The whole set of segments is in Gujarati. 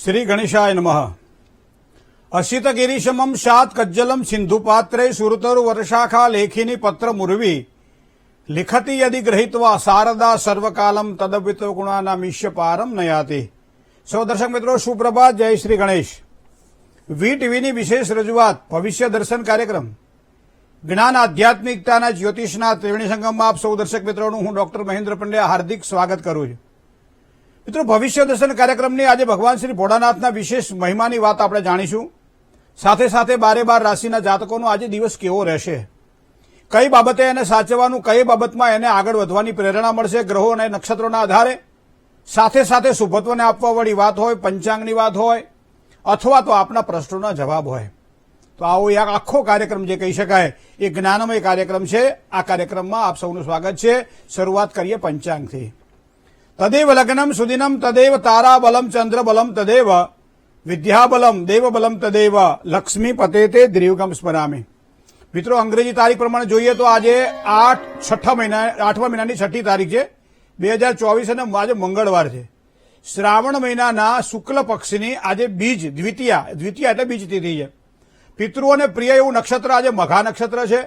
श्री गणेशाय नमः। असित गिरीशमं शात कज्जलम सिंधुपात्रे सुरतरु वर्षाखा लेखिनी पत्र मुर्वी लिखति यदि गृहीत्वा शारदा सर्वकालम तदवित गुणानामीश्य पारम नयाति। सौ दर्शक मित्रों सुप्रभात, जय श्री गणेश। વી ટીવીની વિશેષ રજૂઆત ભવિષ્ય દર્શન કાર્યક્રમ જ્ઞાન આધ્યાત્મિકતાના જ્યોતિષના ત્રિવેણી સંગમમાં આપ સૌ દર્શક મિત્રોનું હું ડોક્ટર મહેન્દ્ર પંડ્યા હાર્દિક સ્વાગત કરું છું। મિત્રો, ભવિષ્ય દર્શન કાર્યક્રમની આજે ભગવાન શ્રી ભોળાનાથના વિશેષ મહિમાની વાત આપણે જાણીશું। સાથે સાથે 12 રાશિના જાતકોનો આજે દિવસ કેવો રહેશે, કઈ બાબતે એને સાચવવાનું, કઈ બાબતમાં એને આગળ વધવાની પ્રેરણા મળશે ગ્રહો અને નક્ષત્રોના આધારે, સાથે સાથે શુભત્વને આપવાવાળી વાત હોય, પંચાંગની વાત હોય અથવા તો આપના પ્રશ્નોના જવાબ હોય, તો આવો એક આખો કાર્યક્રમ જે કહી શકાય એ જ્ઞાનમય કાર્યક્રમ છે। આ કાર્યક્રમમાં આપ સૌનું સ્વાગત છે। શરૂઆત કરીએ પંચાંગથી। તદેવ લગ્નમ સુદિનમ તદેવ તારાબલમ ચંદ્રબલમ તદેવ વિદ્યાબલમ દેવબલમ તદેવ લક્ષ્મી પતેતે દ્રિયુગમ સ્મરામી। મિત્રો, અંગ્રેજી તારીખ પ્રમાણે જોઈએ તો આજે 8મા મહિનાની 6ઠી તારીખ છે, 2024 અને આજે મંગળવાર છે। શ્રાવણ મહિનાના શુક્લ પક્ષની આજે બીજ દ્વિતીયા એટલે બીજ તિથિ છે। પિતૃઓને પ્રિય એવું નક્ષત્ર આજે મઘા નક્ષત્ર છે।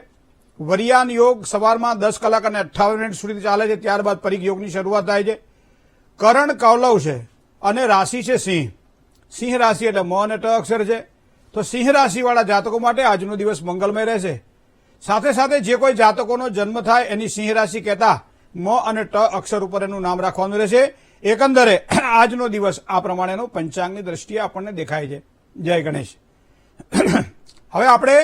વરિયાન યોગ સવારમાં 10 કલાક અને 58 મિનિટ સુધી ચાલે છે, ત્યારબાદ પરિગ યોગની શરૂઆત થાય છે। કરણ કૌલવ છે અને રાશિ છે સિંહ। સિંહ રાશિ એટલે મ અને ટ અક્ષર છે, તો સિંહ રાશિવાળા જાતકો માટે આજનો દિવસ મંગલમય રહેશે। સાથે સાથે જે કોઈ જાતકોનો જન્મ થાય એની સિંહ રાશિ કહેતા મ અને ટ અક્ષર ઉપર એનું નામ રાખવાનું રહેશે। એકંદરે આજનો દિવસ આ પ્રમાણેનો પંચાંગની દ્રષ્ટિએ આપણને દેખાય છે। જય ગણેશ। હવે આપણે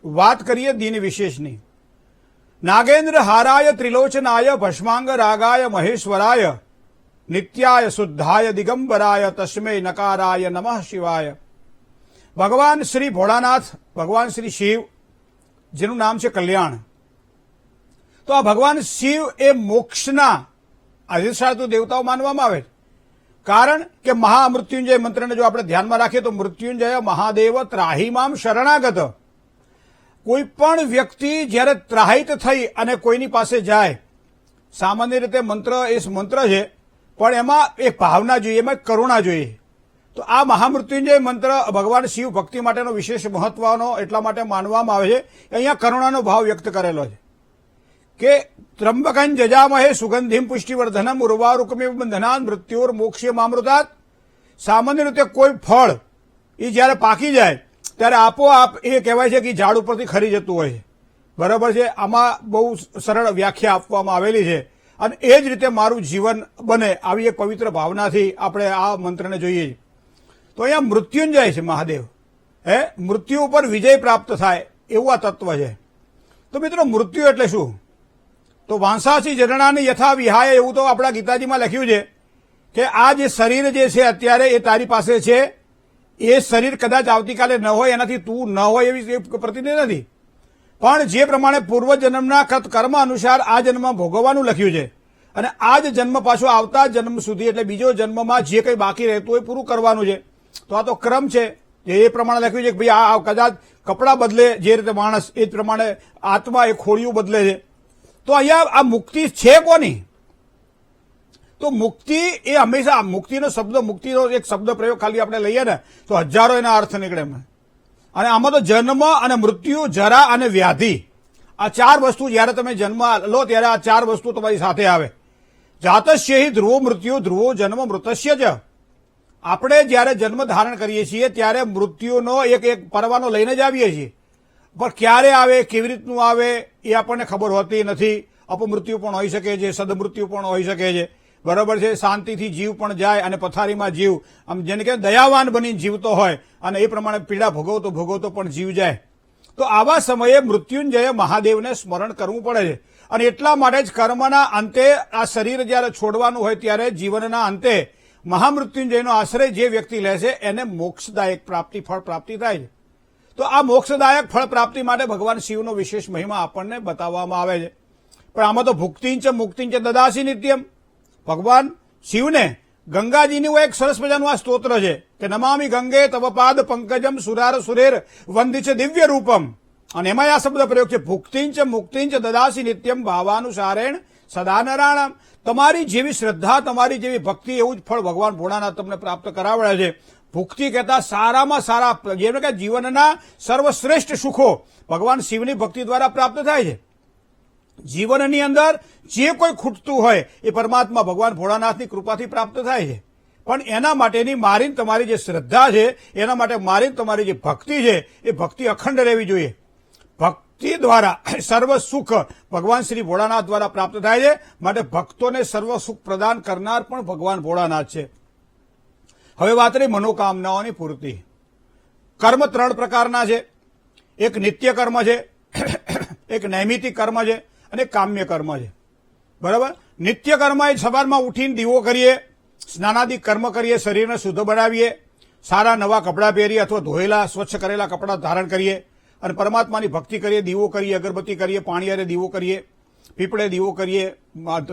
વાત કરીએ દિન વિશેષની। નાગેન્દ્ર હારાય ત્રિલોચનાય ભસ્માંગ રાગાય મહેશ્વરાય નિત્યાય શુદ્ધાય દિગંબરાય તસ્મે નકારાય નમઃ શિવાય। ભગવાન શ્રી ભોળાનાથ, ભગવાન શ્રી શિવ, જેનું નામ છે કલ્યાણ, તો આ ભગવાન શિવ એ મોક્ષના અધિષ્ઠાતા દેવતાઓ માનવામાં આવે છે। કારણ કે મહામૃત્યુંજય મંત્રને જો આપણે ધ્યાનમાં રાખીએ તો મૃત્યુંજય મહાદેવ ત્રાહિમામ શરણાગત। કોઈ પણ વ્યક્તિ જ્યારે ત્રાહિત થઈ અને કોઈની પાસે જાય, સામાન્ય રીતે મંત્ર એ મંત્ર છે, પણ એમાં એક ભાવના જોઈએ, એમાં કરુણા જોઈએ। તો આ મહામૃત્યુંજય મંત્ર ભગવાન શિવ ભક્તિ માટેનો વિશેષ મહત્વનો એટલા માટે માનવામાં આવે છે કે અહીંયા કરુણાનો ભાવ વ્યક્ત કરેલો છે કે ત્રંબકં જજામહે સુગંધિમ પુષ્ટિવર્ધનમ ઉર્વારુકમિવ બંધનાન મૃત્યુર મોક્ષ્ય મામૃતાત। સામાન્ય રીતે કોઈ ફળ એ જ્યારે પાકી જાય ત્યારે આપોઆપ એ કહેવાય છે કે ઝાડ ઉપરથી ખરી જતું હોય છે, બરાબર છે। આમાં બહુ સરળ વ્યાખ્યા આપવામાં આવેલી છે અને એ જ રીતે મારું જીવન બને આવી એક પવિત્ર ભાવનાથી આપણે આ મંત્રને જોઈએ છીએ। તો અહીંયા મૃત્યુંજય છે મહાદેવ, મૃત્યુ ઉપર વિજય પ્રાપ્ત થાય એવું આ તત્વ છે। તો મિત્રો, મૃત્યુ એટલે શું? તો વાંસાસી જરણાની યથા વિહાય એવું તો આપણા ગીતાજીમાં લખ્યું છે કે આ જે શરીર જે છે અત્યારે એ તારી પાસે છે, એ શરીર કદાચ આવતીકાલે ન હોય, એનાથી તું ન હોય એવી પ્રતિનિધિ નથી, પણ જે પ્રમાણે પૂર્વજન્મના કર્મ અનુસાર આ જન્મમાં ભોગવવાનું લખ્યું છે અને આ જ જન્મ પાછો આવતા જન્મ સુધી એટલે બીજો જન્મમાં જે કંઈ બાકી રહેતું હોય પૂરું કરવાનું છે। તો આ તો ક્રમ છે, એ પ્રમાણે લખ્યું છે કે ભાઈ આ કદાચ કપડાં બદલે જે રીતે માણસ, એ જ પ્રમાણે આત્મા એ ખોળિયું બદલે છે। તો અહીંયા આ મુક્તિ છે કોની? તો મુક્તિ એ હંમેશા મુક્તિનો શબ્દ, મુક્તિનો એક શબ્દ પ્રયોગ ખાલી આપણે લઈએ ને તો હજારો એના અર્થ નીકળે। અને આમાં તો જન્મ અને મૃત્યુ, જરા અને વ્યાધિ, આ 4 વસ્તુ જ્યારે તમે જન્મ લો ત્યારે આ 4 વસ્તુ તમારી સાથે આવે। જાતસ્ય હિ ધ્રુવો મૃત્યુ ધ્રુવો જન્મ મૃતસ્ય જ। આપણે જ્યારે જન્મ ધારણ કરીએ છીએ ત્યારે મૃત્યુનો એક પરવાનો લઈને જ આવીએ છીએ, પણ ક્યારે આવે, કેવી રીતનું આવે એ આપણને ખબર હોતી નથી। અપમૃત્યુ પણ હોઈ શકે છે, સદમૃત્યુ પણ હોઈ શકે છે, બરાબર છે। શાંતિથી જીવ પણ જાય અને પથારીમાં જીવ આમ જેને કે દયાવાન બની જીવતો હોય અને એ પ્રમાણે પીડા ભોગવતો પણ જીવ જાય। તો આવા સમયે મૃત્યુંજય મહાદેવને સ્મરણ કરવું પડે છે અને એટલા માટે જ કર્મના અંતે આ શરીર જ્યારે છોડવાનું હોય ત્યારે જીવનના અંતે મહામૃત્યુંજયનો આશ્રય જે વ્યક્તિ લે છે એને મોક્ષદાયક ફળ પ્રાપ્તિ થાય છે। તો આ મોક્ષદાયક ફળ પ્રાપ્તિ માટે ભગવાન શિવનો વિશેષ મહિમા આપણને બતાવવામાં આવે છે। પણ આમાં તો ભુક્તિંચ મુક્તિંચ દદાસી નિત્યમ, ભગવાન શિવને ગંગાજીનું એક સરસ મજાનું આ સ્તોત્ર છે કે નમામિ ગંગે તવ પાદ પંકજમ સુરાર સુરેર વંદિચ દિવ્ય રૂપમ। અને એમાં આ શબ્દ પ્રયોગ છે ભુક્તિંચ મુક્તિંચ દદાસી નિત્યમ ભાવાનુસારેણ સદાનરાણામ. તમારી જેવી શ્રદ્ધા, તમારી જેવી ભક્તિ, એવું જ ફળ ભગવાન ભોળાનાથ તમને પ્રાપ્ત કરાવડે છે. ભક્તિ કહેતા સારામાં સારા, જેમ કે જીવનના સર્વશ્રેષ્ઠ સુખો ભગવાન શિવની ભક્તિ દ્વારા પ્રાપ્ત થાય છે. જીવનની અંદર જે કોઈ ખૂટતું હોય એ પરમાત્મા ભગવાન ભોળાનાથની કૃપાથી પ્રાપ્ત થાય છે. પણ એના માટેની મારી તમારી જે શ્રદ્ધા છે, એના માટે મારી તમારી જે ભક્તિ છે, એ ભક્તિ અખંડ રહેવી જોઈએ. ભક્તિ દ્વારા સર્વ સુખ ભગવાન શ્રી ભોળાનાથ દ્વારા પ્રાપ્ત થાય છે. માટે ભક્તોને સર્વ સુખ પ્રદાન કરનાર પણ ભગવાન ભોળાનાથ છે. હવે વાત રહી મનોકામનાઓની પૂર્તિ. કર્મ 3 પ્રકારના છે. એક નિત્ય કર્મ છે, એક નૈમિતિક કર્મ છે અને કામ્ય કર્મ છે. બરાબર. નિત્ય કર્મ એ સવારમાં ઉઠીને દીવો કરીએ, સ્નાનાદિક કર્મ કરીએ, શરીરને શુદ્ધ બનાવીએ, સારા નવા કપડાં પહેરીએ અથવા ધોયેલા સ્વચ્છ કરેલા કપડાં ધારણ કરીએ અને પરમાત્માની ભક્તિ કરીએ, દીવો કરીએ, અગરબત્તી કરીએ, પાણીયારે દીવો કરીએ, પીપળે દીવો કરીએ,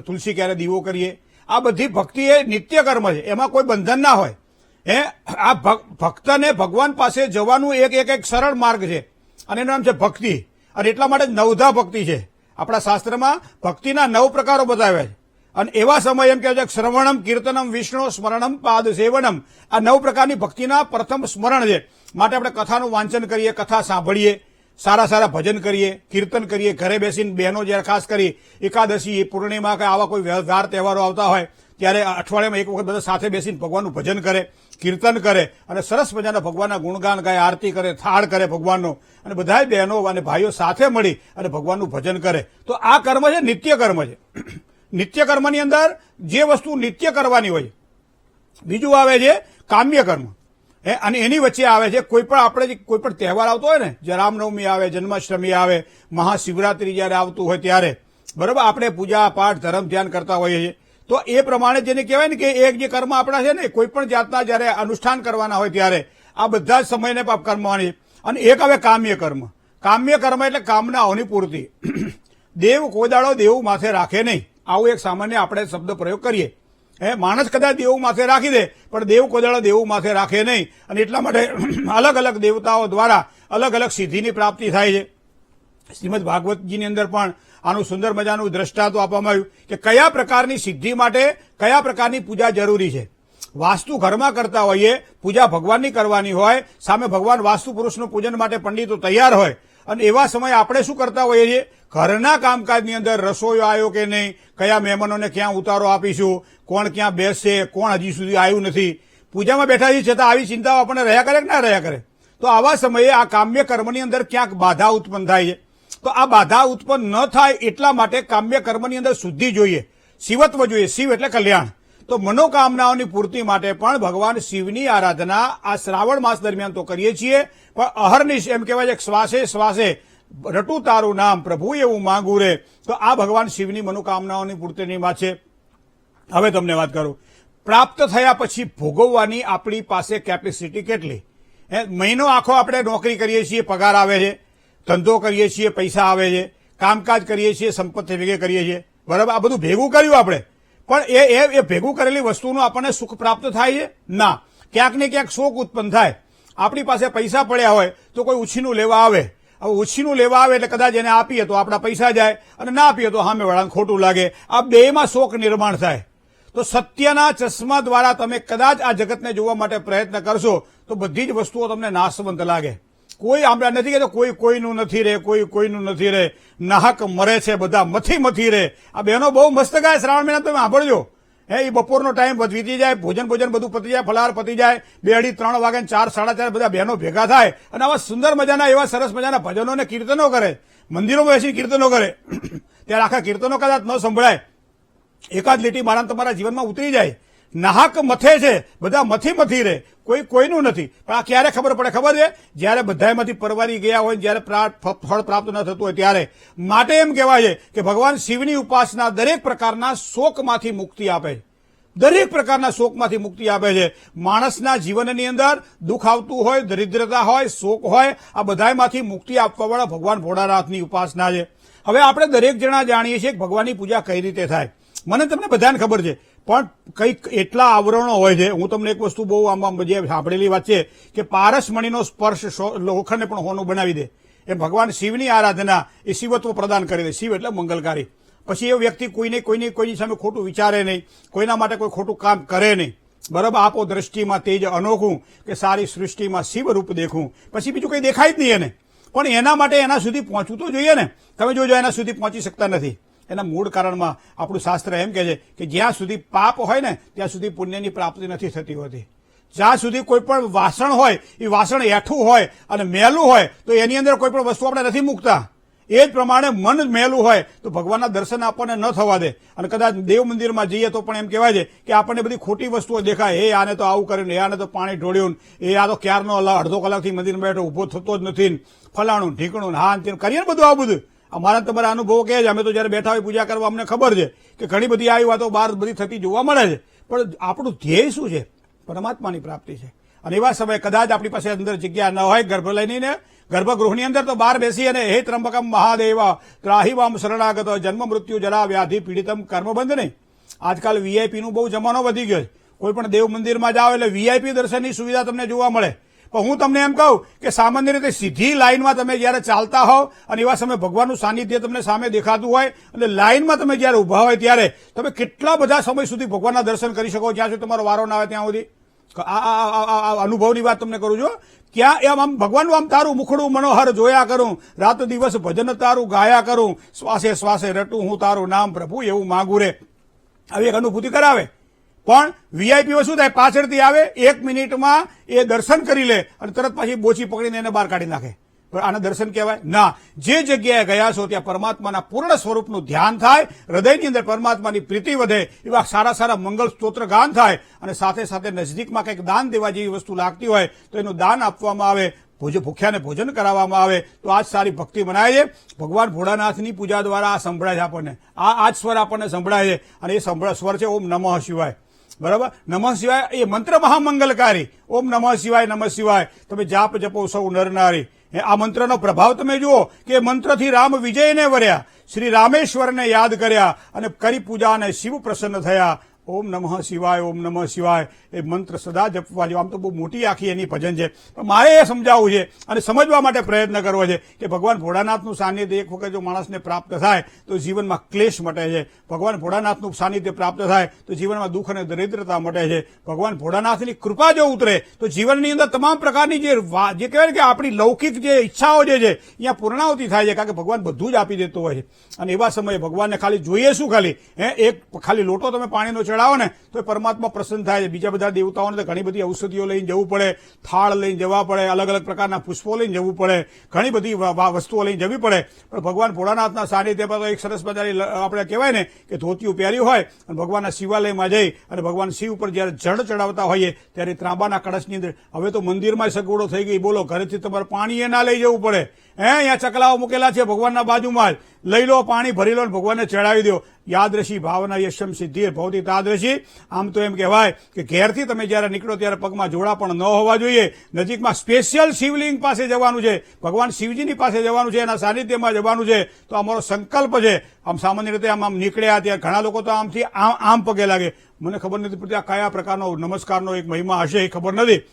તુલસી ક્યારે દીવો કરીએ. આ બધી ભક્તિ એ નિત્ય કર્મ છે. એમાં કોઈ બંધન ના હોય. આ ભક્તને ભગવાન પાસે જવાનું એક સરળ માર્ગ છે અને એનું નામ છે ભક્તિ. અને એટલા માટે નવધા ભક્તિ છે. આપણા શાસ્ત્રમાં ભક્તિના 9 પ્રકારો બતાવ્યા છે. અને એવા સમય એમ કહે છે શ્રવણમ, કીર્તનમ, વિષ્ણુ સ્મરણમ, પાદ સેવનમ. આ 9 પ્રકારની ભક્તિના પ્રથમ સ્મરણ છે. માટે આપણે કથાનું વાંચન કરીએ, કથા સાંભળીએ, સારા સારા ભજન કરીએ, કીર્તન કરીએ, ઘરે બેસીને બહેનો જ્યારે ખાસ કરી એકાદશી, પૂર્ણિમા કે આવા કોઈ વાર તહેવારો આવતા હોય ત્યારે અઠવાડિયામાં એક વખત બધા સાથે બેસીને ભગવાનનું ભજન કરે, કીર્તન કરે અને સરસ મજાના ભગવાનના ગુણગાન ગાય, આરતી કરે, થાળ કરે ભગવાનનો અને બધા બહેનો અને ભાઈઓ સાથે મળી અને ભગવાનનું ભજન કરે. તો આ કર્મ છે, નિત્ય કર્મ છે. નિત્ય કર્મની અંદર જે વસ્તુ નિત્ય કરવાની હોય. બીજું આવે છે કામ્ય કર્મ. અને એની વચ્ચે આવે છે કોઈ પણ આપણે કોઈ પણ તહેવાર આવતો હોય ને, જે રામનવમી આવે, જન્માષ્ટમી આવે, મહાશિવરાત્રી જયારે આવતું હોય ત્યારે બરાબર આપણે પૂજા પાઠ ધર્મ ધ્યાન કરતા હોઈએ છીએ. તો એ પ્રમાણે જેને કહેવાય ને કે એક જે કર્મ આપણા છે ને, કોઈ પણ જાતના જયારે અનુષ્ઠાન કરવાના હોય ત્યારે આ બધા જ સમયને કર્મવાની. અને એક આવે કામ્ય કર્મ. કામ્ય કર્મ એટલે કામનાઓની પૂર્તિ. દેવ કોઈ દાડો દેવું માથે રાખે નહીં, આવું એક સામાન્ય આપણે શબ્દ પ્રયોગ કરીએ. માણસ કદાચ દેવું માથે રાખી દે પણ દેવ કોઈ દાડો દેવું માથે રાખે નહીં. અને એટલા માટે અલગ અલગ દેવતાઓ દ્વારા અલગ અલગ સિદ્ધિની પ્રાપ્તિ થાય છે. શ્રીમદ ભાગવતજીની અંદર પણ આનું સુંદર મજાનું દ્રષ્ટાંત આપવામાં આવ્યું કે કયા પ્રકારની સિદ્ધિ માટે કયા પ્રકારની પૂજા જરૂરી છે. વાસ્તુ ઘરમાં કરતા હોઈએ, પૂજા ભગવાનની કરવાની હોય, સામે ભગવાન વાસ્તુ પુરુષનું પૂજન માટે પંડિતો તૈયાર હોય અને એવા સમયે આપણે શું કરતા હોઈએ છીએ, ઘરના કામકાજની અંદર રસોઈ આવ્યો કે નહીં, કયા મહેમાનોને ક્યાં ઉતારો આપીશું, કોણ ક્યાં બેસશે, કોણ હજી સુધી આવ્યું નથી, પૂજામાં બેઠા છીએ છતાં આવી ચિંતાઓ આપણને રહ્યા કરે કે ના રહ્યા કરે. તો આવા સમયે આ કામ્ય કર્મની અંદર ક્યાંક બાધા ઉત્પન્ન થાય છે. તો આ બાધા ઉત્પન્ન ન થાય એટલા માટે કામ્ય કર્મની અંદર શુદ્ધિ જોઈએ, શિવત્વ જોઈએ. શિવ એટલે કલ્યાણ. તો મનોકામનાઓની પૂર્તિ માટે પણ ભગવાન શિવની આરાધના આ શ્રાવણ માસ દરમિયાન તો કરીએ છીએ, પણ અહર્નિશ એમ કહેવાય છે શ્વાસે શ્વાસે રટું તારું નામ પ્રભુ એવું માંગુ રે. તો આ ભગવાન શિવની મનોકામનાઓની પૂર્તિની વાત છે. હવે તમને વાત કરું, પ્રાપ્ત થયા પછી ભોગવવાની આપણી પાસે કેપેસિટી કેટલી. મહિનો આખો આપણે નોકરી કરીએ છીએ, પગાર આવે છે, ધંધો કરીએ છીએ, પૈસા આવે છે, કામકાજ કરીએ છીએ, સંપત્તિ ભેગે કરીએ છીએ, બરાબર. આ બધું ભેગું કર્યું આપણે, પણ એ ભેગું કરેલી વસ્તુનું આપણને સુખ પ્રાપ્ત થાય છે ના, ક્યાંક ને ક્યાંક શોક ઉત્પન્ન થાય. આપણી પાસે પૈસા પડ્યા હોય તો કોઈ ઉછીનું લેવા આવે. હવે ઉછીનું લેવા આવે એટલે કદાચ એને આપીએ તો આપણા પૈસા જાય અને ના આપીએ તો સામેવાળાને ખોટું લાગે. આ બેમાં શોક નિર્માણ થાય. તો સત્યના ચશ્મા દ્વારા તમે કદાચ આ જગતને જોવા માટે પ્રયત્ન કરશો તો બધી જ વસ્તુઓ તમને નાશવંત લાગે. કોઈ આપણે નથી કહેતો કોઈ કોઈનું નથી રહે, કોઈ કોઈનું નથી રહે, નાહક મરે છે બધા મથી રહે. આ બહેનો બહુ મસ્ત ગાય શ્રાવણ મહિના, તમે સાંભળજો. એ બપોરનો ટાઈમ વીતી જાય, ભોજન બધું પતી જાય, ફલાર પતી જાય, 2, 2, 3 વાગે 4, 4:30 બધા બહેનો ભેગા થાય અને આવા સુંદર મજાના એવા સરસ મજાના ભજનો અને કીર્તનો કરે, મંદિરોમાં બેસી કીર્તનો કરે. ત્યારે આખા કીર્તનો કદાચ ન સંભળાય, એકાદ લીટી મારા તમારા જીવનમાં ઉતરી જાય. નાહક મથે છે બધા મથી રહે, કોઈ કોઈનું નથી. પણ આ ક્યારે ખબર પડે ખબર છે, જ્યારે બધામાંથી પરવારી ગયા હોય, જ્યારે ફળ પ્રાપ્ત ન થતું હોય ત્યારે. માટે એમ કહેવાય છે કે ભગવાન શિવની ઉપાસના દરેક પ્રકારના શોકમાંથી મુક્તિ આપે છે. દરેક પ્રકારના શોકમાંથી મુક્તિ આપે છે. માણસના જીવનની અંદર દુઃખ આવતું હોય, દરિદ્રતા હોય, શોક હોય, આ બધામાંથી મુક્તિ આપવાવાળા ભગવાન ભોળાનાથની ઉપાસના છે. હવે આપણે દરેક જણા જાણીએ છીએ કે ભગવાનની પૂજા કઈ રીતે થાય. મને તમને બધાને ખબર છે, પણ કંઈક એટલા આવરણો હોય છે. હું તમને એક વસ્તુ બહુ આમ જે સાંભળેલી વાત છે કે પારસમણીનો સ્પર્શ લોખંડને પણ હોનું બનાવી દે. એ ભગવાન શિવની આરાધના એ શિવત્વ પ્રદાન કરી દે. શિવ એટલે મંગલકારી. પછી એ વ્યક્તિ કોઈની સામે ખોટું વિચારે નહીં, કોઈના માટે કોઈ ખોટું કામ કરે નહીં. બરાબર, આપો દ્રષ્ટિમાં તેજ અનોખું કે સારી સૃષ્ટિમાં શિવ રૂપ દેખું. પછી બીજું કંઈ દેખાય જ નહીં એને. પણ એના માટે એના સુધી પહોંચવું તો જોઈએ ને. તમે જોજો એના સુધી પહોંચી શકતા નથી. એના મૂળ કારણમાં આપણું શાસ્ત્ર એમ કહે છે કે જ્યાં સુધી પાપ હોય ને ત્યાં સુધી પુણ્યની પ્રાપ્તિ નથી થતી હોતી. જ્યાં સુધી કોઈ પણ વાસણ હોય એ વાસણ એઠું હોય અને મેલું હોય તો એની અંદર કોઈ પણ વસ્તુ આપણે નથી મૂકતા. એ જ પ્રમાણે મન મેલું હોય તો ભગવાનના દર્શન આપણને ન થવા દે. અને કદાચ દેવ મંદિરમાં જઈએ તો પણ એમ કહેવાય છે કે આપણને બધી ખોટી વસ્તુઓ દેખાય. એ આને તો આવું કર્યું, એ આને તો પાણી ઢોળ્યું, એ આ તો ક્યારનો અડધો કલાકથી મંદિરમાં બેઠો ઊભો થતો જ નથી, ફલાણું ઢીકણું હા તે કરીએ ને બધું આવું બધું. અમારા તમારા અનુભવો કહે છે, અમે તો જયારે બેઠા હોય પૂજા કરવા અમને ખબર છે કે ઘણી બધી આવી વાતો બહાર બધી થતી જોવા મળે છે. પણ આપણું ધ્યેય શું છે? પરમાત્માની પ્રાપ્તિ છે. અને એવા સમયે કદાચ આપણી પાસે અંદર જગ્યા ન હોય ગર્ભ લઈને ગર્ભગૃહની અંદર તો બહાર બેસી અને હે ત્રંબકમ મહાદેવ ત્રાહિવામ શરણાગત જન્મ મૃત્યુ જરા વ્યાધિ પીડિતમ કર્મબંધ નહીં. આજકાલ વીઆઈપી નું બહુ જમાનો વધી ગયો છે. કોઈ પણ દેવ મંદિરમાં જાઓ એટલે વીઆઈપી દર્શનની સુવિધા તમને જોવા મળે. પણ હું તમને એમ કહું કે સામાન્ય રીતે સીધી લાઈનમાં તમે જયારે ચાલતા હોવ અને એવા સમયે ભગવાનનું સાનિધ્ય તમને સામે દેખાતું હોય અને લાઈનમાં તમે જયારે ઉભા હોય ત્યારે તમે કેટલા બધા સમય સુધી ભગવાનના દર્શન કરી શકો જ્યાં સુધી તમારો વારો ના આવે ત્યાં સુધી. આ અનુભવની વાત તમને કરું છું. ક્યાં એમ આમ ભગવાનનું આમ તારું મુખડું મનોહર જોયા કરું, રાત દિવસ ભજન તારું ગાયા કરું, શ્વાસે શ્વાસે રટું હું તારું નામ પ્રભુ એવું માંગુ રે. આવી એક અનુભૂતિ કરાવે. પણ વીઆઈપી શું થાય, પાછળથી આવે 1 મિનિટમાં એ દર્શન કરી લે અને તરત પાછી બોચી પકડીને એને બહાર કાઢી નાખે. પણ આના દર્શન કહેવાય ના. જે જગ્યાએ ગયા છો ત્યાં પરમાત્માના પૂર્ણ સ્વરૂપનું ધ્યાન થાય, હૃદયની અંદર પરમાત્માની પ્રીતિ વધે, એવા સારા સારા મંગળ સ્તોત્ર ગાન થાય અને સાથે સાથે નજદીકમાં કંઈક દાન દેવા જેવી વસ્તુ લાગતી હોય તો એનું દાન આપવામાં આવે, ભૂખ્યાને ભોજન કરાવવામાં આવે તો આ જ સારી ભક્તિ બનાય છે. ભગવાન ભોળાનાથની પૂજા દ્વારા આ સંભળાય છે આપણને. આ જ સ્વર આપણને સંભળાય છે અને એ સ્વર છે ઓમ નમઃ શિવાય. બરાબર, નમઃ શિવાય એ મંત્ર મહામંગલકારી. ઓમ નમઃ શિવાય નમઃ શિવાય. તમે જાપ જપો સૌ નર નારી. આ મંત્રનો પ્રભાવ તમે જુઓ કે મંત્રથી રામ વિજયને વર્યા, શ્રી રામેશ્વરને યાદ કર્યા અને કરી પૂજા અને શિવ પ્રસન્ન થયા. ઓમ નમઃ શિવાય ઓમ નમઃ શિવાય એ મંત્ર સદા જપવા જેવો. આમ તો બહુ મોટી આખી એની ભજન છે, પણ મારે એ સમજાવવું છે અને સમજવા માટે પ્રયત્ન કરવો છે કે ભગવાન ભોળાનાથનું સાનિધ્ય એક વખત જો માણસને પ્રાપ્ત થાય તો જીવનમાં ક્લેશ મટે છે. ભગવાન ભોળાનાથનું સાનિધ્ય પ્રાપ્ત થાય તો જીવનમાં દુઃખ અને દરિદ્રતા મટે છે. ભગવાન ભોળાનાથની કૃપા જો ઉતરે તો જીવનની અંદર તમામ પ્રકારની જે કહેવાય કે આપણી લૌકિક જે ઈચ્છાઓ જે છે અહીંયા પૂર્ણાવતી થાય છે, કારણ કે ભગવાન બધું જ આપી દેતો હોય છે. અને એવા સમયે ભગવાનને ખાલી જોઈએ શું, ખાલી એક ખાલી લોટો તમે પાણીનો ચડાવો ને તો પરમાત્મા પ્રસન્ન થાય છે. બીજા બધા દેવતાઓને તો ઘણી બધી ઔષધિઓ લઈને જવું પડે, થાળ લઈને જવા પડે, અલગ અલગ પ્રકારના પુષ્પો લઈને જવું પડે, ઘણી બધી વસ્તુઓ લઈને જવી પડે. પણ ભગવાન ભોળાનાથના સાનિધ્ય પર તો એક સરસ મજાની આપણે કહેવાય ને કે ધોતિયું પહેર્યું હોય અને ભગવાનના શિવાલયમાં જઈ અને ભગવાન શિવ ઉપર જયારે જળ ચડાવતા હોઈએ ત્યારે ત્રાંબાના કળશની અંદર, હવે તો મંદિરમાં સગવડો થઈ ગઈ, બોલો ઘરેથી તમારે પાણી એ ના લઈ જવું પડે. અહીંયા ચકલાઓ મૂકેલા છે ભગવાનના બાજુમાં જ, લઈ લો પાણી ભરી લો ભગવાનને ચડાવી દો. યાદરશી ભાવના યશમ સિદ્ધિ ભવતી તાદરશી. આમ તો એમ કહેવાય કે ઘેરથી તમે જયારે નીકળો ત્યારે પગમાં જોડા પણ ન હોવા જોઈએ. નજીકમાં સ્પેશિયલ શિવલિંગ પાસે જવાનું છે, ભગવાન શિવજીની પાસે જવાનું છે, એના સાનિધ્યમાં જવાનું છે. તો અમારો સંકલ્પ છે. આમ સામાન્ય રીતે આમ નીકળ્યા ત્યાં ઘણા લોકો તો આમથી આમ પગે લાગે. મને ખબર નથી પડતી આ કયા પ્રકારનો નમસ્કારનો એક મહિમા હશે એ ખબર નથી.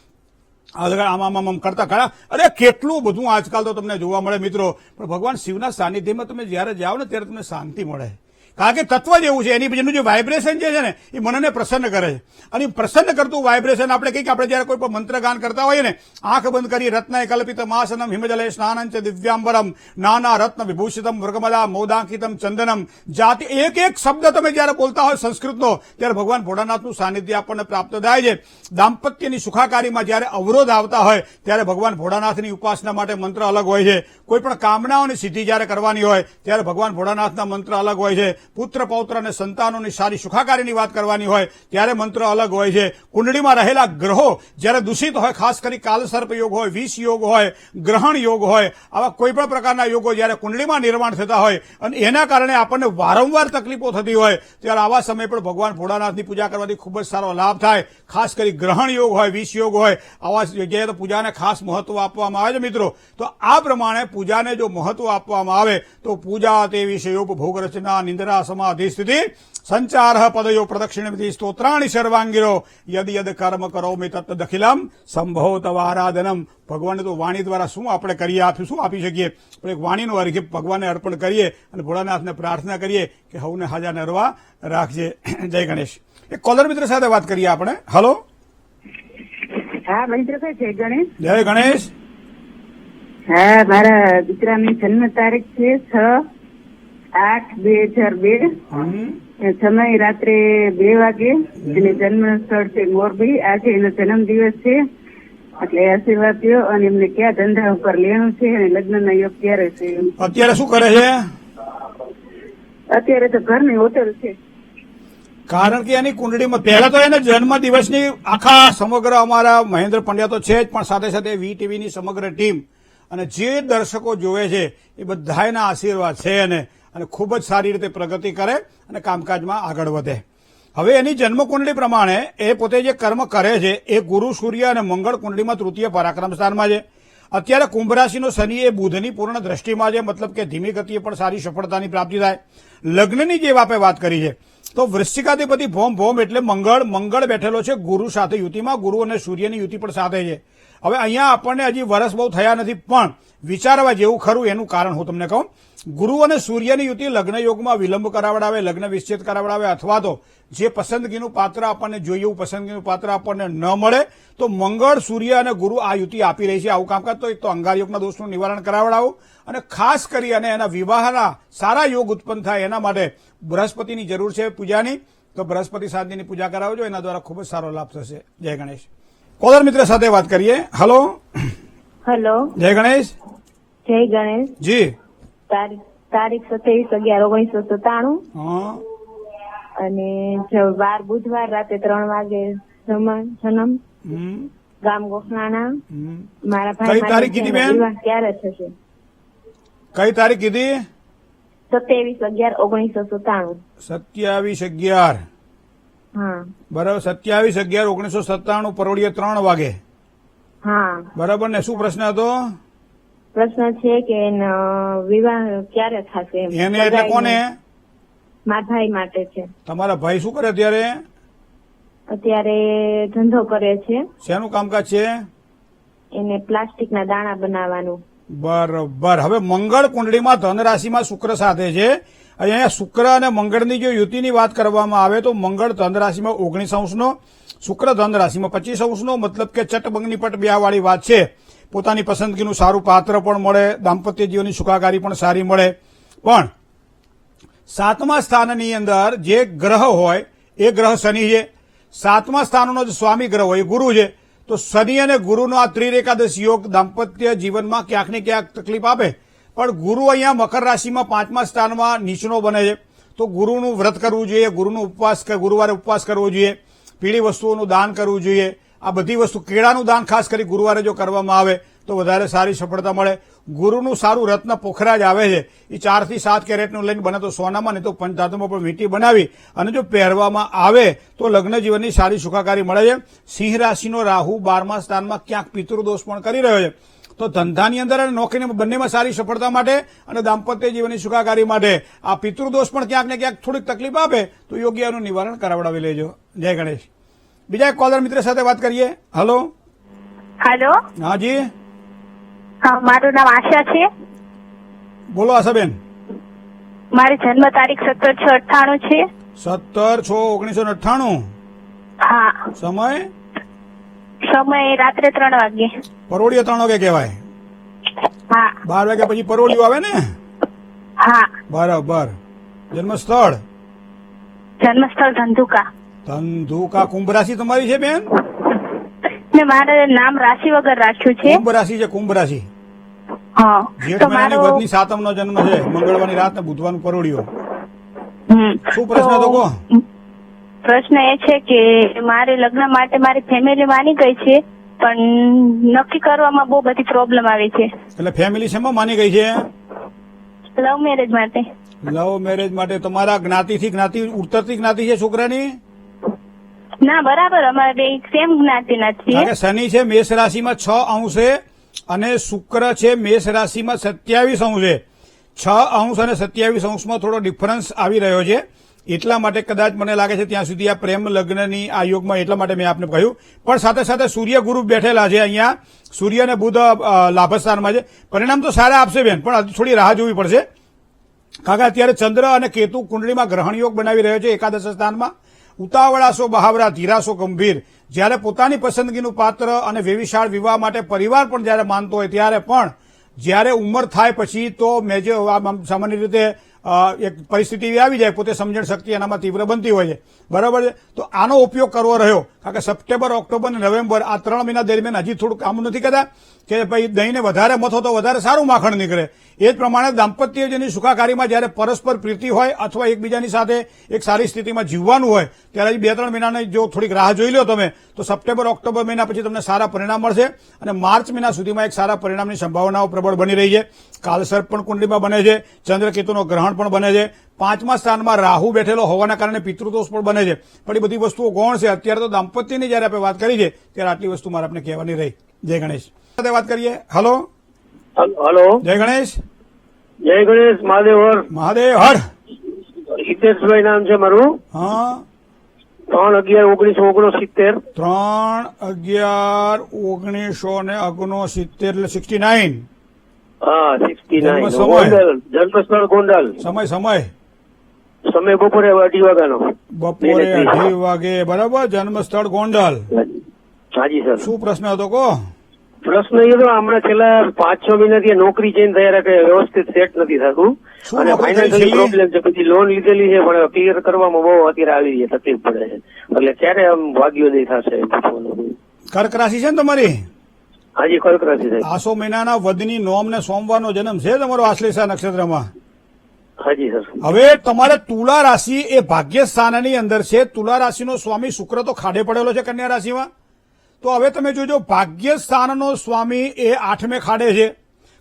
આમ કરતા ખરા, અરે કેટલું બધું આજકાલ તો તમને જોવા મળે મિત્રો. પણ ભગવાન શિવના સાનિધ્યમાં તમે જયારે જાઓ ને ત્યારે તમને શાંતિ મળે. કારણ કે તત્વ જ એવું છે, એનું જે વાઇબ્રેશન જે છે ને એ મનને પ્રસન્ન કરે છે. અને પ્રસન્ન કરતું વાઇબ્રેશન આપણે કહીએ કે આપણે જયારે કોઈ પણ મંત્રગાન કરતા હોઈએ ને, આંખ બંધ કરી રત્ન કલ્પિત માસનમ હિમજલે સ્નાનંચ દિવ્યાંબરમ નાના રત્ન વિભૂષિતમ મૃગમલા મોદાંકિતમ ચંદનમ જાતિ, એક એક શબ્દ તમે જયારે બોલતા હોય સંસ્કૃતનો ત્યારે ભગવાન ભોળાનાથનું સાનિધ્ય આપણને પ્રાપ્ત થાય છે. દાંપત્યની સુખાકારીમાં જયારે અવરોધ આવતા હોય ત્યારે ભગવાન ભોળાનાથની ઉપાસના માટે મંત્ર અલગ હોય છે. કોઈ પણ કામનાઓની સિદ્ધિ જયારે કરવાની હોય ત્યારે ભગવાન ભોળાનાથના મંત્ર અલગ હોય છે. પુત્ર પૌત્ર અને સંતાનોની સારી સુખાકારીની વાત કરવાની હોય ત્યારે મંત્ર અલગ હોય છે. કુંડળીમાં રહેલા ગ્રહો જ્યારે દૂષિત હોય, ખાસ કરી કાલસર્પ યોગ હોય, વિષ યોગ હોય, ગ્રહણ યોગ હોય, આવા કોઈ પણ પ્રકારના યોગો જ્યારે કુંડળીમાં નિર્માણ થતા હોય અને એના કારણે આપણને વારંવાર તકલીફો થતી હોય ત્યારે આવા સમય પણ ભગવાન ભોળાનાથની પૂજા કરવાથી ખૂબ જ સારો લાભ થાય. ખાસ કરી ગ્રહણ યોગ હોય, વિષ યોગ હોય, આવા જગ્યાએ તો પૂજાને ખાસ મહત્વ આપવામાં આવે છે મિત્રો. તો આ પ્રમાણે પૂજાને જો મહત્વ આપવામાં આવે તો પૂજા તે વિષયોપભોગ રચના નિંદ્રા નિદ્રા સમાધિ સ્થિતિ સંચાર પદયો પ્રદક્ષિણ વિધિ સ્તોત્રાણી સર્વાંગીરો યદ યદ કર્મ કરોમિ તત્ત દખિલમ સંભવત આરાધનમ. ભગવાનને તો વાણી દ્વારા શું આપણે શું આપી શકીએ, પણ એક વાણીનો અર્ઘ્ય ભગવાનને અર્પણ કરીએ અને ભોળાનાથને પ્રાર્થના કરીએ કે હવને હાજા નરવા રાખજે. જય ગણેશ. એક કોલર મિત્ર સાથે વાત કરીએ આપણે. હલો. હા મિત્ર, જય ગણેશ. જય ગણેશ. હા, મારા દીકરાની જન્મ તારીખ છે 6/8/2002. સમય રાત્રે 2 વાગે. અને જન્મ સ્થળ છે મોરબી. આજે એનો જન્મ દિવસ છે, એટલે આશીર્વાદ દો. અને એમને ક્યાં ધંધા ઉપર લેણું છે અને લગ્નના યોગ ક્યારે છે? અત્યારે શું કરે છે? અત્યારે તો ઘરની હોટલ છે. કારણ કે એની કુંડળીમાં પહેલા તો એને જન્મ દિવસની આખા સમગ્ર અમારા મહેન્દ્ર પંડ્યા તો છે જ, પણ સાથે સાથે વીટીવીની સમગ્ર ટીમ અને જે દર્શકો જોવે છે એ બધાના આશીર્વાદ છે અને ખૂબ જ સારી રીતે પ્રગતિ કરે અને કામકાજમાં આગળ વધે. હવે એની જન્મકુંડળી પ્રમાણે એ પોતે જે કર્મ કરે છે એ ગુરુ, સૂર્ય અને મંગળ કુંડળીમાં તૃતીય પરાક્રમ સ્થાનમાં છે. અત્યારે કુંભ રાશિનો શનિ એ બુધની પૂર્ણ દ્રષ્ટિમાં છે, મતલબ કે ધીમી ગતિએ પણ સારી સફળતાની પ્રાપ્તિ થાય. લગ્નની જે આપણે વાત કરી છે તો વૃશ્ચિકાધિપતિ ભોમ એટલે મંગળ બેઠેલો છે ગુરુ સાથે યુતિમાં. ગુરુ અને સૂર્યની યુતિ પણ સાથે છે. હવે અહીંયા આપણને હજી વર્ષ બહુ થયા નથી, પણ વિચારવા જેવું ખરું. એનું કારણ હું તમને કહું. ગુરુ અને સૂર્યની યુતિ લગ્ન યોગમાં વિલંબ કરાવડાવે, લગ્ન વિચ્છેદ કરાવડાવે, અથવા તો જે પસંદગીનું પાત્ર આપણને જોઈએ એવું પસંદગીનું પાત્ર આપણને ન મળે તો મંગળ, સૂર્ય અને ગુરુ આ યુતિ આપી રહી છે. આવું કામકાજ તો એક તો અંગાર યોગના દોષનું નિવારણ કરાવડાવું અને ખાસ કરી અને એના વિવાહના સારા યોગ ઉત્પન્ન થાય એના માટે બૃહસ્પતિની જરૂર છે પૂજાની. તો બૃહસ્પતિ શાંતિની પૂજા કરાવજો, એના દ્વારા ખૂબ જ સારો લાભ થશે. જય ગણેશ. કોલર મિત્ર સાથે વાત કરીએ. હલો. હેલો. જય ગણેશ. જય ગણેશ. જી. તારીખ 27/11/1997. હા. અને વાર બુધવાર રાતે 3 વાગે જન્મ. ગામ ગોખલાણા. મારા ભાઈ કઈ તારીખ કીધી બેન? ક્યારે થશે? કઈ તારીખ કીધી? 27/11/1997. 27/11. હા બરાબર. 27/11/1997 પરોળીએ 3 વાગે. હા બરાબર ને. શું પ્રશ્ન હતો? પ્રશ્ન છે કે વિવાહ ક્યારે થશે? એને એટલે કોને? મારા ભાઈ માટે છે. તમારા ભાઈ શું કરે અત્યારે? અત્યારે ધંધો કરે છે. શેનું કામકાજ છે? એને પ્લાસ્ટિકના દાણા બનાવવાનું. બરોબર. હવે મંગળ કુંડળીમાં ધન રાશિમાં શુક્ર સાથે છે. અહીંયા શુક્ર અને મંગળની જો યુતિની વાત કરવામાં આવે તો મંગળ ધન રાશિમાં 19°નો, શુક્ર ધન રાશિમાં 25°નો, મતલબ કે ચટબંગની પટ બ્યાહવાળી વાત છે. પોતાની પસંદગીનું સારું પાત્ર પણ મળે, દાંપત્ય જીવનની સુખાકારી પણ સારી મળે. પણ 7મા સ્થાનની અંદર જે ગ્રહ હોય એ ગ્રહ શનિ છે. 7મા સ્થાનનો જે સ્વામી ગ્રહ હોય એ ગુરુ છે. તો શનિ અને ગુરુનો આ ત્રિરેકાદશ યોગ દાંપત્ય જીવનમાં ક્યાંક ને ક્યાંક તકલીફ આપે. પણ ગુરુ અહીંયા મકર રાશિમાં 5મા સ્થાનમાં નીચનો બને છે. તો ગુરુનું વ્રત કરવું જોઈએ, ગુરુવારે ઉપવાસ કરવો જોઈએ, પીળી વસ્તુઓનું દાન કરવું જોઈએ. આ બધી વસ્તુ, કેળાનું દાન ખાસ કરી ગુરુવારે જો કરવામાં આવે તો વધારે સારી સફળતા મળે. ગુરુનું સારું રત્ન પોખરાજ આવે છે. એ 4 થી 7 કેરેટનું લઈને બને તો સોનામાં, નહીં તો પંચધાતુમાં પણ વીંટી બનાવી અને જો પહેરવામાં આવે તો લગ્ન જીવનની સારી સુખાકારી મળે છે. સિંહ રાશિનો રાહુ 12મા સ્થાનમાં ક્યાંક પિતૃદોષ પણ કરી રહ્યો છે. તો ધંધાની અંદર અને નોકરીની બંનેમાં સારી સફળતા માટે અને દાંપત્ય જીવનની સુખાકારી માટે આ પિતૃદોષ પણ ક્યાંક ને ક્યાંક થોડીક તકલીફ આપે તો યોગ્ય એનું નિવારણ કરાવડાવી લેજો. જય ગણેશ. બીજા એક કોલર મિત્ર સાથે વાત કરીએ. હલો. હેલો. હાજી. હા, મારું નામ આશા છે. બોલો આશાબેન. મારી જન્મ તારીખ 17/6/98 છે. 17/6/1998. હા. સમય રાત્રે 3 વાગે. પરોળીએ 3 વાગે કહેવાય. હા. 12 વાગ્યા પછી પરોળિયું આવે ને? હા. બરાબર. જન્મસ્થળ ધંધુકા. ધંધુકા. કુંભ રાશિ તમારી છે બેન? ને મારે નામ રાશિ વગર રાખ્યું છે. કુંભ રાશિ છે. કુંભ રાશિ. હા. જેઠ મહિનાની વધની 7મનો જન્મ છે. મંગળવારની રાત ને બુધવારનું પરોળિયું. શું પ્રશ્ન હતો કહો? પ્રશ્ન એ છે કે મારે લગ્ન માટે મારી ફેમિલી માની ગઈ છે, પણ નક્કી કરવામાં બહુ બધી પ્રોબ્લેમ આવી છે. એટલે ફેમિલી શેમાં માની ગઈ છે? લવ મેરેજ માટે. લવ મેરેજ માટે. તમારા જ્ઞાતિ ઉત્તરથી જ્ઞાતિ છે છોકરાની? ના, બરાબર. અમારે બે સેમ જ્ઞાતિના છીએ. શનિ છે મેષ રાશિમાં 6 અંશ છે અને શુક્ર છે મેષ રાશિમાં 27 અંશ છે. 6 અને 27 થોડો ડિફરન્સ આવી રહ્યો છે, એટલા માટે કદાચ મને લાગે છે ત્યાં સુધી આ પ્રેમ લગ્નની આ યોગમાં, એટલા માટે મેં આપને કહ્યું. પણ સાથે સાથે સૂર્ય ગુરુ બેઠેલા છે અહીંયા, સૂર્ય અને બુધ લાભસ્થાનમાં છે. પરિણામ તો સારા આપશે બેન, પણ હજુ થોડી રાહ જોવી પડશે, કારણ કે અત્યારે ચંદ્ર અને કેતુ કુંડળીમાં ગ્રહણ યોગ બનાવી રહ્યો છે એકાદશ સ્થાનમાં. ઉતાવળાશો બહાવરા, ધીરાશો ગંભીર. જ્યારે પોતાની પસંદગીનું પાત્ર અને વેવિશાળ વિવાહ માટે પરિવાર પણ જ્યારે માનતો હોય, ત્યારે પણ જ્યારે ઉંમર થાય પછી તો સામાન્ય રીતે એક પરિસ્થિતિ એવી આવી જાય, પોતે સમજણ શક્તિ એનામાં તીવ્ર બનતી હોય છે, બરાબર છે. તો આનો ઉપયોગ કરવો રહ્યો, કારણ કે સપ્ટેમ્બર, ઓક્ટોબર અને નવેમ્બર આ 3 મહિના દરમિયાન હજી થોડું કામ નથી કરતા કે ભાઈ દહીંને વધારે મથો તો વધારે સારું માખણ નીકળે. એ જ પ્રમાણે દાંપત્ય જેની સુખાકારીમાં જ્યારે પરસ્પર પ્રીતિ હોય અથવા એકબીજાની સાથે એક સારી સ્થિતિમાં જીવવાનું હોય, ત્યારે 2-3 મહિનાની જો થોડીક રાહ જોઈ લો તમે, તો સપ્ટેમ્બર, ઓક્ટોબર મહિના પછી તમને સારા પરિણામ મળશે અને માર્ચ મહિના સુધીમાં એક સારા પરિણામની સંભાવનાઓ પ્રબળ બની રહી છે. કાલસર્પ પણ કુંડળીમાં બને છે, ચંદ્રકેતુનો ગ્રહણ પણ બને છે, 5મા સ્થાનમાં રાહુ બેઠેલો હોવાના કારણે પિતૃદોષ પણ બને છે. પણ એ બધી વસ્તુઓ ગૌણ છે. અત્યારે તો દાંપત્યની જયારે આપણે વાત કરી છે ત્યારે આટલી વસ્તુ મારે આપણે કહેવાની રહી. જય ગણેશ. સાથે વાત કરીએ. હલો હલો, જય ગણેશ. જય ગણેશ. મહાદેવ હર. મહાદેવ હર. હિતેશભાઈ નામ છે મારું. હા, 3/11/1969. 3/11/1969 એટલે 69. હા, 69. જન્મ સમય. ગોંડલ, જન્મસ્થળ ગોંડલ. સમય બપોરે 2:30 વાગ્યાનો. બપોરે 2:30 વાગે, બરાબર. જન્મ સ્થળ ગોંડલ. હાજી સર. શું પ્રશ્ન હતો કહો? પ્રશ્ન એ હતો, હમણાં છેલ્લા 5-6 મહિનાથી નોકરી ચેન્જ થયા રાખે, વ્યવસ્થિત સેટ નથી થતું શું અને નોકરી ફાઇનાન્શિયલી કરી પ્રોબ્લેમ છે. પછી લોન લીધેલી છે પણ ક્લિયર કરવામાં બહુ અત્યારે આવી છે, તકલીફ પડે છે. એટલે ક્યારે આમ ભાગ્યોદય થશે? કર્ક રાશિ છે ને તમારી? હાજી, કર્ક રાશિ સાહેબ. આસો મહિનાના વદની નોમ ને સોમવારનો જન્મ છે તમારો આશ્લેષા નક્ષત્રમાં. હાજી સર. હવે તમારે તુલા રાશિ એ ભાગ્ય સ્થાનની અંદર છે. તુલા રાશિનો સ્વામી શુક્ર તો ખાડે પડેલો છે કન્યા રાશિમાં. તો હવે તમે જોજો, ભાગ્ય સ્થાનનો સ્વામી એ 8મે ખાડે છે.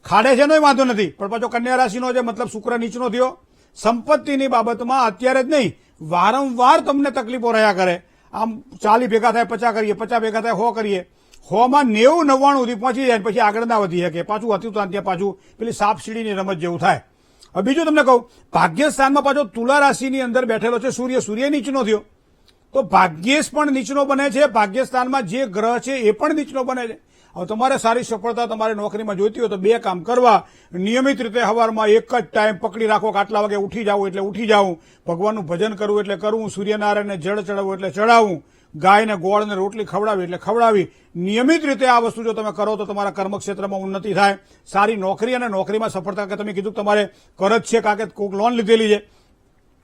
ખાડે છે એનો વાંધો નથી, પણ પાછો કન્યા રાશિનો છે, મતલબ શુક્ર નીચનો થયો. સંપત્તિની બાબતમાં અત્યારે જ નહીં, વારંવાર તમને તકલીફો રહ્યા કરે. આમ 40 ભેગા થાય 50 કરીએ, 50 ભેગા થાય 100 કરીએ, 100માં 90-99 સુધી પહોંચી જાય, પછી આગળ ના વધી શકે. પાછું હતું ત્યાં પાછું પેલી સાપ સીડીની રમત જેવું થાય. હવે બીજું તમને કહું, ભાગ્ય સ્થાનમાં પાછો તુલા રાશિની અંદર બેઠેલો છે સૂર્ય. સૂર્ય નીચનો થયો, તો ભાગ્યેશ પણ નીચનો બને છે. ભાગ્યસ્થાનમાં જે ગ્રહ છે એ પણ નીચનો બને છે. હવે તમારે સારી સફળતા તમારે નોકરીમાં જોઈતી હોય તો 2 કામ કરવા. નિયમિત રીતે સવારમાં એક જ ટાઈમ પકડી રાખો કે આટલા વાગે ઉઠી જાવું એટલે ઉઠી જાવું, ભગવાનનું ભજન કરવું એટલે કરવું, સૂર્યનારાયણને જળ ચડાવવું એટલે ચડાવવું, ગાયને ગોળ ને રોટલી ખવડાવી એટલે ખવડાવી. નિયમિત રીતે આ વસ્તુ જો તમે કરો તો તમારા કર્મક્ષેત્રમાં ઉન્નતિ થાય, સારી નોકરી અને નોકરીમાં સફળતા. કે તમે કીધું તમારે કરજ છે, કારણ કે કોઈક લોન લીધેલી છે.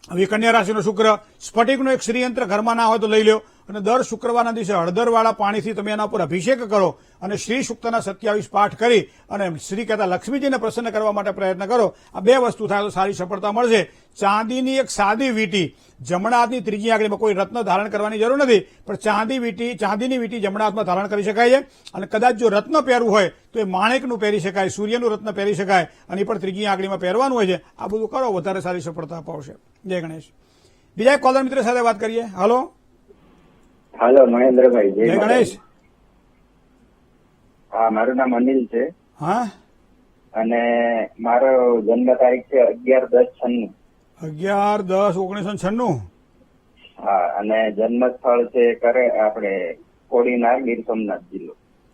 હવે કન્યા રાશિનો શુક્ર, સ્ફટિકનો એક શ્રીયંત્ર ઘરમાં ના હોય તો લઈ લો અને દર શુક્રવારના દિવસે હળદરવાળા પાણીથી તમે એના ઉપર અભિષેક કરો અને શ્રી સૂક્તના 27 પાઠ કરી અને શ્રી કહેતા લક્ષ્મીજીને પ્રસન્ન કરવા માટે પ્રયત્ન કરો. આ 2 વસ્તુ થાય તો સારી સફળતા મળશે. ચાંદીની એક સાદી વીંટી જમણા હાથની ત્રીજી આંગળીમાં, કોઈ રત્ન ધારણ કરવાની જરૂર નથી, પણ ચાંદીની વીંટી જમણા હાથમાં ધારણ કરી શકાય છે. અને કદાચ જો રત્ન પહેરવું હોય તો એ માણેકનું પહેરી શકાય, સૂર્યનું રત્ન પહેરી શકાય અને એ પણ ત્રીજી આંગળીમાં પહેરવાનું હોય છે. આ બધું કરો, વધારે સારી સફળતા અપાવશે. જય ગણેશ. બીજા એક કોલર મિત્ર સાથે વાત કરીએ. હલો મહેન્દ્રભાઈ. જય ગણેશ. હા, મારું નામ અનિલ છે. હા, અને મારો જન્મ તારીખ છે 11/10/96. 11/10/1996. હા, અને જન્મ સ્થળ છે આપણે કોડીનાર, ગીર સોમનાથ જિલ્લો.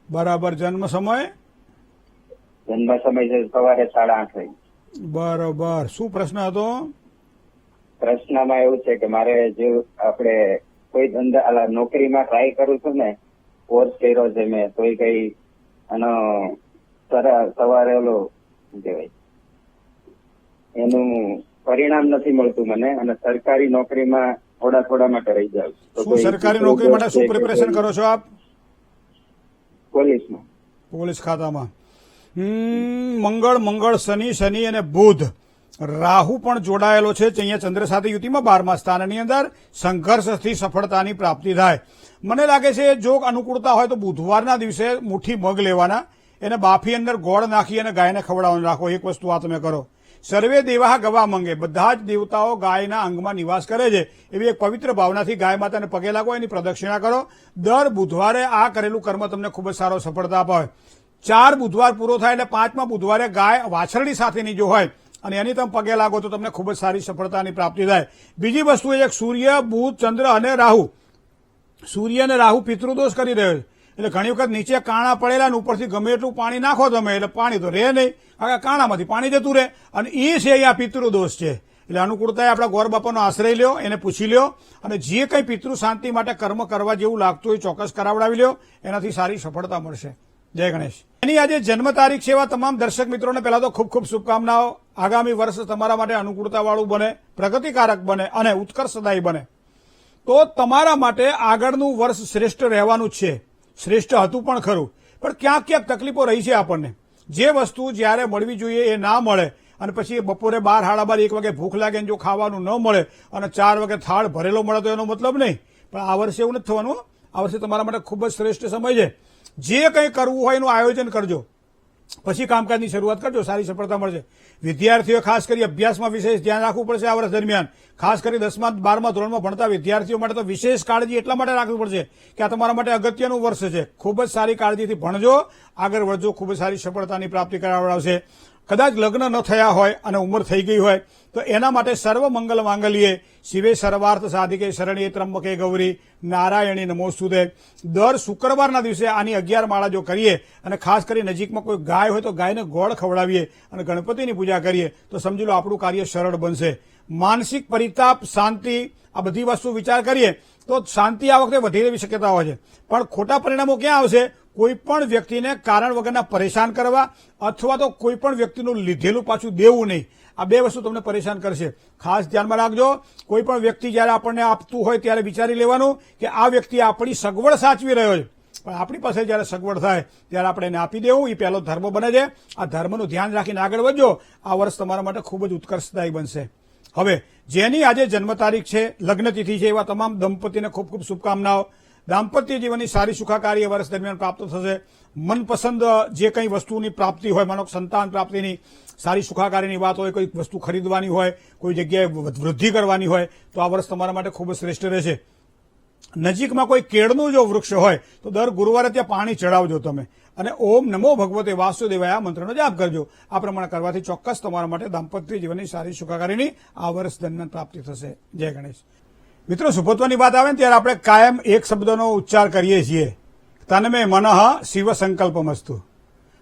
બરાબર. જન્મ સમય? જન્મ સમય છે સવારે 8:30 વાગે. બરોબર. શું પ્રશ્ન હતો? પ્રશ્નમાં એવું છે કે મારે જો આપણે કોઈ ધંધા નોકરીમાં ટ્રાય કરું છું ને, કોર્સ કર્યો છે મેં, તો કઈ આનો સવારે ઓલો શું કહેવાય એનું પરિણામ નથી મળતું મને, અને સરકારી નોકરીમાં થોડા માટે રહી જાવ. શું સરકારી નોકરી માટે શું પ્રિપેરેશન કરો છો આપ? પોલીસમાં. પોલીસ ખાતામાં. મંગળ, શનિ અને બુધ, રાહુ પણ જોડાયેલો છે. અહીંયા ચંદ્ર સાથે યુતિમાં 12મા સ્થાનની અંદર સંઘર્ષથી સફળતાની પ્રાપ્તિ થાય. મને લાગે છે જો અનુકૂળતા હોય તો બુધવારના દિવસે મુઠ્ઠી મગ લેવાના, એને બાફી અંદર ગોળ નાખી અને ગાયને ખવડાવવાનું રાખો. એક વસ્તુ આ તમે કરો. સર્વે દેવાહ ગવા મંગે, બધા જ દેવતાઓ ગાયના અંગમાં નિવાસ કરે છે. એવી એક પવિત્ર ભાવનાથી ગાય માતાને પગે લાગો, એની પ્રદક્ષિણા કરો. દર બુધવારે આ કરેલું કર્મ તમને ખૂબ જ સારો સફળતા અપાવે. 4 બુધવાર પૂરો થાય એટલે 5મા બુધવારે ગાય વાછરડી સાથેની જો હોય અને એની તમે પગે લાગો તો તમને ખૂબ જ સારી સફળતાની પ્રાપ્તિ થાય. બીજી વસ્તુ એ છે કે સૂર્ય, બુધ, ચંદ્ર અને રાહુ, સૂર્ય અને રાહુ પિતૃદોષ કરી રહ્યો છે. એટલે ઘણી વખત નીચે કાણા પડેલા ને ઉપરથી ગમે એટલું પાણી નાખો તમે એટલે પાણી તો રહે નહીં, આખા કાણામાંથી પાણી જતું રહે, અને એ છે અહીંયા પિતૃદોષ છે. એટલે અનુકૂળતાએ આપણા ગોર બાપાનો આશ્રય લ્યો, એને પૂછી લ્યો, અને જે કંઈ પિતૃ શાંતિ માટે કર્મ કરવા જેવું લાગતું હોય ચોક્કસ કરાવડાવી લ્યો, એનાથી સારી સફળતા મળશે. જય ગણેશ. એની આજે જન્મ તારીખ છે એવા તમામ દર્શક મિત્રોને પહેલા તો ખૂબ ખૂબ શુભકામનાઓ. આગામી વર્ષ તમારા માટે અનુકૂળતાવાળું બને, પ્રગતિકારક બને અને ઉત્કર્ષદાયી બને. તો તમારા માટે આગળનું વર્ષ શ્રેષ્ઠ રહેવાનું જ છે. શ્રેષ્ઠ હતું પણ ખરું, પણ ક્યાંક ક્યાંક તકલીફો રહી છે આપણને. જે વસ્તુ જ્યારે મળવી જોઈએ એ ના મળે, અને પછી બપોરે 12, 1 વાગે ભૂખ લાગે ને જો ખાવાનું ન મળે અને 4 વાગે થાળ ભરેલો મળે તો એનો મતલબ નહીં. પણ આ વર્ષે એવું નથી થવાનું. આ વર્ષે તમારા માટે ખૂબ જ શ્રેષ્ઠ સમય છે. જે કંઈ કરવું હોય એનું આયોજન કરજો, પછી કામકાજની શરૂઆત કરજો, સારી સફળતા મળશે. વિદ્યાર્થીઓ ખાસ કરી અભ્યાસમાં વિશેષ ધ્યાન રાખવું પડશે આ વર્ષ દરમિયાન. ખાસ કરી 10મા 12મા ધોરણમાં ભણતા વિદ્યાર્થીઓ માટે તો વિશેષ કાળજી એટલા માટે રાખવી પડશે કે આ તમારા માટે અગત્યનું વર્ષ છે. ખૂબ જ સારી કાળજીથી ભણજો, આગળ વધજો, ખૂબ જ સારી સફળતાની પ્રાપ્તિ કરાવડાવશે. કદાચ લગ્ન ન થયા હોય અને ઉંમર થઈ ગઈ હોય તો એના માટે સર્વ મંગલ માંગલ્યે શિવે સર્વાર્થ સાધિકે શરણ્યે ત્રંબકે ગૌરી નારાયણી નમોસ્તુતે. દર શુક્રવારના દિવસે આની 11 માળા જો કરીએ અને ખાસ કરી નજીકમાં કોઈ ગાય હોય તો ગાયને ગોળ ખવડાવીએ અને ગણપતિની પૂજા કરીએ તો સમજી લો આપણું કાર્ય સરળ બનશે. માનસિક પરિતાપ, શાંતિ, આ બધી વસ્તુ વિચાર કરીએ તો શાંતિ આ વખતે વધી રહેવી શક્યતા હોય છે. પણ ખોટા પરિણામો ક્યાં આવશે? કોઈ પણ વ્યક્તિને કારણ વગરના પરેશાન કરવા અથવા તો કોઈ પણ વ્યક્તિનું લીધેલું પાછું દેવું નહીં. આ બે વસ્તુ તમને પરેશાન કરશે. ખાસ ધ્યાનમાં રાખજો. કોઈ પણ વ્યક્તિ જ્યારે આપણને આપતું હોય ત્યારે વિચારી લેવાનું કે આ વ્યક્તિ આપણી સગવડ સાચવી રહ્યો છે, પણ આપણી પાસે જ્યારે સગવડ થાય ત્યારે આપણે એને આપી દેવું, એ પહેલો ધર્મ બને છે. આ ધર્મનું ધ્યાન રાખીને આગળ વધજો. આ વર્ષ તમારા માટે ખૂબ જ ઉત્કર્ષદાયી બનશે. હવે જેની આજે જન્મ તારીખ છે, લગ્ન તિથિ છે, એવા તમામ દંપતીને ખૂબ ખૂબ શુભકામનાઓ. દાંપત્ય જીવનની સારી સુખાકારી વર્ષ દરમિયાન પ્રાપ્ત થશે. મનપસંદ જે કંઈ વસ્તુની પ્રાપ્તિ હોય, માનો સંતાન પ્રાપ્તિની સારી સુખાકારીની વાત હોય, કોઈ વસ્તુ ખરીદવાની હોય, કોઈ જગ્યાએ વૃદ્ધિ કરવાની હોય તો આ વર્ષ તમારા માટે ખૂબ જ શ્રેષ્ઠ રહેશે. નજીકમાં કોઈ કેળનું જો વૃક્ષ હોય તો દર ગુરુવારે ત્યાં પાણી ચડાવજો તમે, અને ઓમ નમો ભગવતે વાસુદેવાય આ મંત્રનો જાપ કરજો. આ પ્રમાણે કરવાથી ચોક્કસ તમારા માટે દાંપત્ય જીવનની સારી સુખાકારીની આ વર્ષ દરમિયાન પ્રાપ્તિ થશે. જય ગણેશ. મિત્રો, શુભત્વની વાત આવે ને ત્યારે આપણે કાયમ એક શબ્દનો ઉચ્ચાર કરીએ છીએ, તન્મે મનઃ શિવ સંકલ્પમસ્તુ.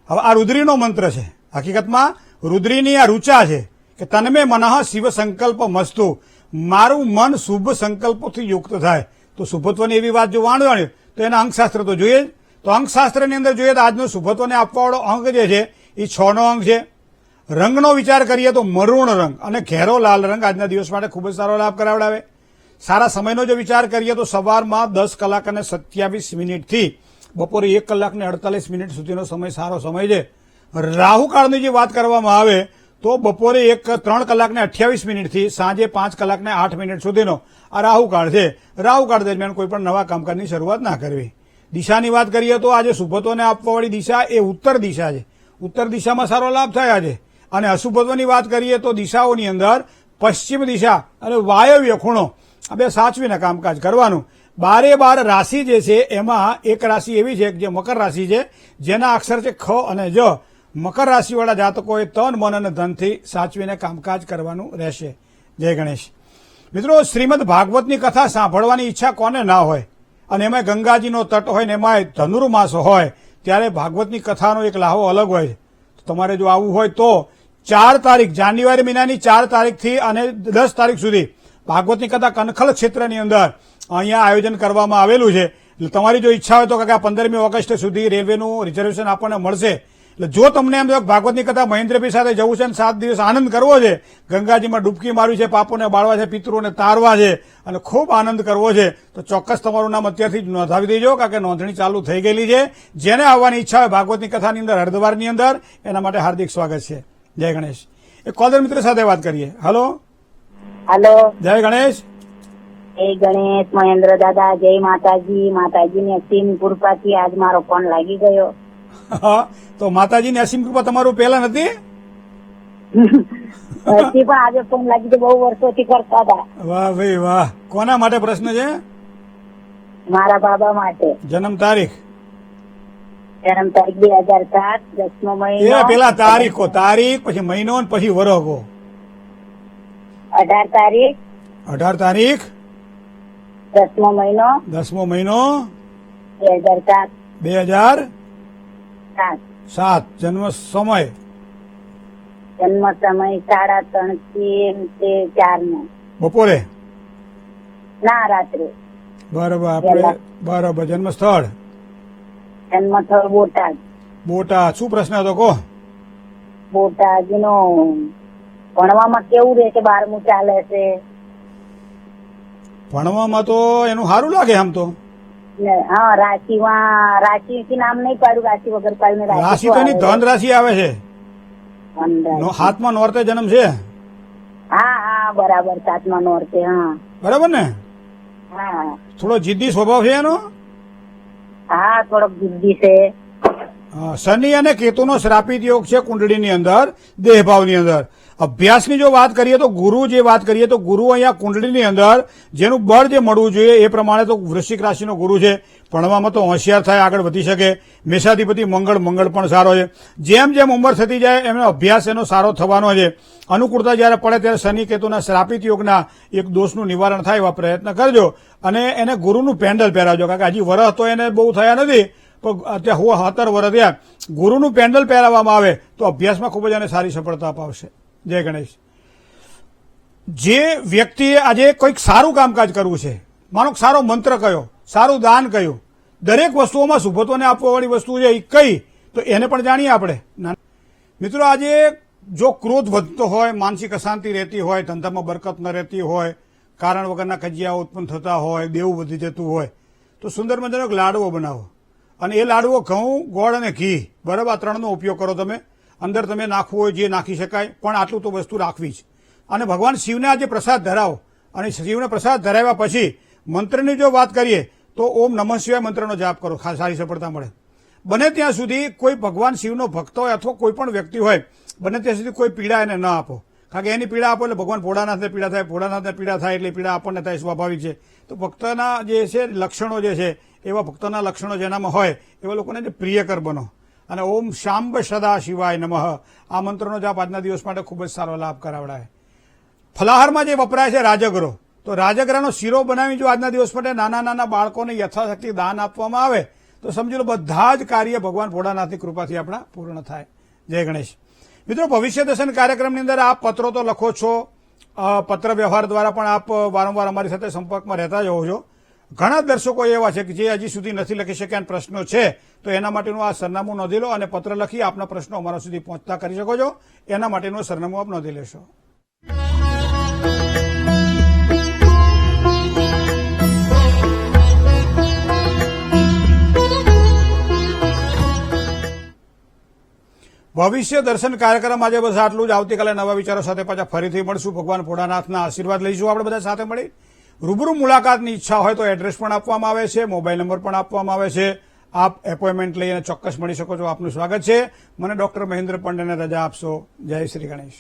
હવે આ રુદ્રીનો મંત્ર છે. હકીકતમાં રુદ્રીની આ રૂચા છે કે તન્મે મનઃ શિવ સંકલ્પમસ્તુ, મારું મન શુભ સંકલ્પોથી યુક્ત થાય. તો શુભત્વની એવી વાત જો વાણવાની તો એના અંકશાસ્ત્ર તો જોઈએ જ. તો અંકશાસ્ત્રની અંદર જોઈએ તો આજનો શુભત્વને આપવાવાળો અંક જે છે એ 6નો અંક છે. રંગનો વિચાર કરીએ તો મરૂણ રંગ અને ઘેરો લાલ રંગ આજના દિવસ માટે ખૂબ જ સારો લાભ કરાવડાવે. સારા સમયનો જો વિચાર કરીએ તો સવારમાં 10 કલાક અને 27 મિનિટથી બપોરે 1 કલાક ને 48 મિનિટ સુધીનો સમય સારો સમય છે. રાહુકાળની જે વાત કરવામાં આવે તો બપોરે 3 કલાક ને 28 મિનિટથી સાંજે 5 કલાક ને 8 મિનિટ સુધીનો આ રાહુકાળ છે. રાહુકાળ દરમિયાન કોઈ પણ નવા કામકાજની શરૂઆત ના કરવી. દિશાની વાત કરીએ તો આજે શુભત્વને આપવાવાળી દિશા એ ઉત્તર દિશા છે. ઉત્તર દિશામાં સારો લાભ થયા છે. અને અશુભત્વની વાત કરીએ તો દિશાઓની અંદર પશ્ચિમ દિશા અને વાયવ્ય ખૂણો આ બે સાચવીને કામકાજ કરવાનું. 12 રાશિ જે છે એમાં એક રાશિ એવી છે જે મકર રાશિ છે, જેના અક્ષર છે ખ અને જ. મકર રાશિવાળા જાતકોએ તન, મન અને ધનથી સાચવીને કામકાજ કરવાનું રહેશે. જય ગણેશ. મિત્રો, શ્રીમદ ભાગવતની કથા સાંભળવાની ઈચ્છા કોને ના હોય, અને એમાં ગંગાજીનો તટ હોય ને એમાં ધનુર્માસ હોય ત્યારે ભાગવતની કથાનો એક લાહો અલગ હોય છે. તમારે જો આવવું હોય તો 4 તારીખ જાન્યુઆરી મહિનાની 4 તારીખથી અને 10 તારીખ સુધી ભાગવતની કથા કનખલ ક્ષેત્રની અંદર અહીંયા આયોજન કરવામાં આવેલું છે. એટલે તમારી જો ઈચ્છા હોય તો કે 15મી ઓગસ્ટ સુધી રેલવેનું રિઝર્વેશન આપણને મળશે. એટલે જો તમને એમ ભાગવતની કથા મહેન્દ્રભાઈ સાથે જવું છે અને 7 દિવસ આનંદ કરવો છે, ગંગાજીમાં ડૂબકી મારવી છે, પાપોને બાળવા છે, પિતૃઓને તારવા છે અને ખૂબ આનંદ કરવો છે તો ચોક્કસ તમારું નામ અત્યારથી જ નોંધાવી દેજો, કારણ કે નોંધણી ચાલુ થઈ ગયેલી છે. જેને આવવાની ઈચ્છા હોય ભાગવતની કથાની અંદર હરિદ્વારની અંદર, એના માટે હાર્દિક સ્વાગત છે. જય ગણેશ. એક કોલર મિત્ર સાથે વાત કરીએ. હલો. જય ગણેશ. જય ગણેશ મહેન્દ્ર દાદા. જય માતાજી. માતાજીની અસીમ કૃપાથી આજ મારો ફોન લાગી ગયો. તો માતાજીની અસીમ કૃપા તમારું પહેલા નથી? પણ આજે ફોન લાગી તો બહુ વર્ષોથી કરતા હતા. વાહ ભાઈ વાહ. કોના માટે પ્રશ્ન છે? મારા બાબા માટે. જન્મ તારીખ? જન્મ તારીખ 2007, 10મો મહિનો. પેલા તારીખ પછી મહિનો પછી વરહ કહો. 18 તારીખ 18 તારીખ 10મો મહિનો 10મો મહિનો 2007. 2007. જન્મ સમય જન્મ સમય 3:30 થી 4 નો. બપોરે. ના, રાત્રે. બરાબર. આપણે બરાબર. જન્મ સ્થળ જન્મ સ્થળ બોટાદ. બોટાદ. શું પ્રશ્ન હતો કહો? બોટાદ નો ભણવામાં કેવું રહે છે? 12મું ચાલે છે. ભણવામાં તો એનું સારું લાગે આમ તો. ને હા, રાશિથી નામ નહીં પાડ્યું, રાશિ વગર પાડ્યું. રાશિ તો એની ધન રાશિ આવે છે. હાથમાં નોરતે જન્મ છે. હા, બરાબર. 7મા નોરતે. હા, બરાબર ને? હા, થોડો જિદ્દી સ્વભાવ છે એનો. હા, થોડોક જિદ્દી છે. શનિ અને કેતુનો શ્રાપિત યોગ છે કુંડળીની અંદર, દેહભાવની અંદર. અભ્યાસની જો વાત કરીએ તો ગુરુ જે વાત કરીએ તો ગુરુ અહીંયા કુંડળીની અંદર જેનું બળ જે મળવું જોઈએ એ પ્રમાણે તો વૃશ્ચિક રાશિનો ગુરુ છે. ભણવામાં તો હોશિયાર થાય, આગળ વધી શકે. મેષાધિપતિ મંગળ પણ સારો છે. જેમ જેમ ઉંમર થતી જાય એમનો અભ્યાસ એનો સારો થવાનો છે. અનુકૂળતા જયારે પડે ત્યારે શનિ કેતુના શ્રાપિત યોગના એક દોષનું નિવારણ થાય એવા પ્રયત્ન કરજો અને એને ગુરુનું પેન્ડલ પહેરાવજો. કારણ કે હજી વરસ તો એને બહુ થયા નથી, પણ અત્યારે 17 વર્ષ થયા. ગુરુનું પેન્ડલ પહેરાવવામાં આવે તો અભ્યાસમાં ખૂબ જ એને સારી સફળતા અપાવશે. જય ગણેશ. જે વ્યક્તિએ આજે કોઈક સારું કામકાજ કરવું છે, માનો સારો મંત્ર કયો, સારું દાન કયું, દરેક વસ્તુઓમાં શુભત્વને આપવાવાળી વસ્તુ છે એ કઈ, તો એને પણ જાણીએ આપણે. મિત્રો, આજે જો ક્રોધ વધતો હોય, માનસિક અશાંતિ રહેતી હોય, ધંધામાં બરકત ન રહેતી હોય, કારણ વગરના કજિયાઓ ઉત્પન્ન થતા હોય, દેવું વધી જતું હોય, તો સુંદર મજાનો એક લાડવો બનાવો અને એ લાડવો ઘઉં, ગોળ અને ઘી, બરાબર, આ 3નો ઉપયોગ કરો તમે. અંદર તમે નાખવું હોય જે નાખી શકાય, પણ આટલું તો વસ્તુ રાખવી જ. અને ભગવાન શિવને આજે પ્રસાદ ધરાવો અને શિવને પ્રસાદ ધરાવ્યા પછી મંત્રની જો વાત કરીએ તો ઓમ નમઃ શિવાય મંત્રનો જાપ કરો, ખાસ સારી સફળતા મળે. બને ત્યાં સુધી કોઈ ભગવાન શિવનો ભક્ત હોય અથવા કોઈ પણ વ્યક્તિ હોય, બને ત્યાં સુધી કોઈ પીડા એને ન આપો. કારણ કે એની પીડા આપો એટલે ભગવાન ભોળાનાથને પીડા થાય, ભોળાનાથને પીડા થાય એટલે પીડા આપણને થાય, સ્વાભાવિક છે. તો ભક્તના જે છે લક્ષણો જે છે એવા ભક્તના લક્ષણો જેનામાં હોય એવા લોકોને જે પ્રિયકર બનો. અને ઓમ શાંબ સદા શિવાય નમઃ આ મંત્રનો જાપ આજના દિવસ માટે ખૂબ જ સારો લાભ કરાવડાય. ફલાહારમાં જે વપરાય છે રાજગરો, તો રાજગરાનો શીરો બનાવી જો આજના દિવસ માટે નાના બાળકોને યથાશક્તિ દાન આપવામાં આવે તો સમજી લો બધા જ કાર્ય ભગવાન ભોળાનાથની કૃપાથી આપણા પૂર્ણ થાય. જય ગણેશ. મિત્રો, ભવિષ્ય દર્શન કાર્યક્રમની અંદર આપ પત્રો તો લખો છો, પત્ર વ્યવહાર દ્વારા પણ આપ વારંવાર અમારી સાથે સંપર્કમાં રહેતા જ હોવ છો. ઘણા દર્શકો એવા છે કે જે હજી સુધી નથી લખી શક્યા અને પ્રશ્નો છે, તો એના માટેનું આ સરનામું નોંધી લો અને પત્ર લખી આપના પ્રશ્નો અમારા સુધી પહોંચતા કરી શકો છો. એના માટેનું સરનામું આપ નોંધી લેશો. ભવિષ્ય દર્શન કાર્યક્રમ આજે બસ આટલું જ. આવતીકાલે નવા વિચારો સાથે પાછા ફરીથી મળશું. ભગવાન ભોળાનાથના આશીર્વાદ લઈશું આપણે બધા સાથે મળી. રૂબરૂ મુલાકાતની ઈચ્છા હોય તો એડ્રેસ પણ આપવામાં આવે છે, મોબાઈલ નંબર પણ આપવામાં આવે છે. આપ એપોઇન્ટમેન્ટ લઈને ચોક્કસ મળી શકો છો. આપનું સ્વાગત છે. મને ડોક્ટર મહેન્દ્ર પંડ્યાને રજા આપશો. જય શ્રી ગણેશ.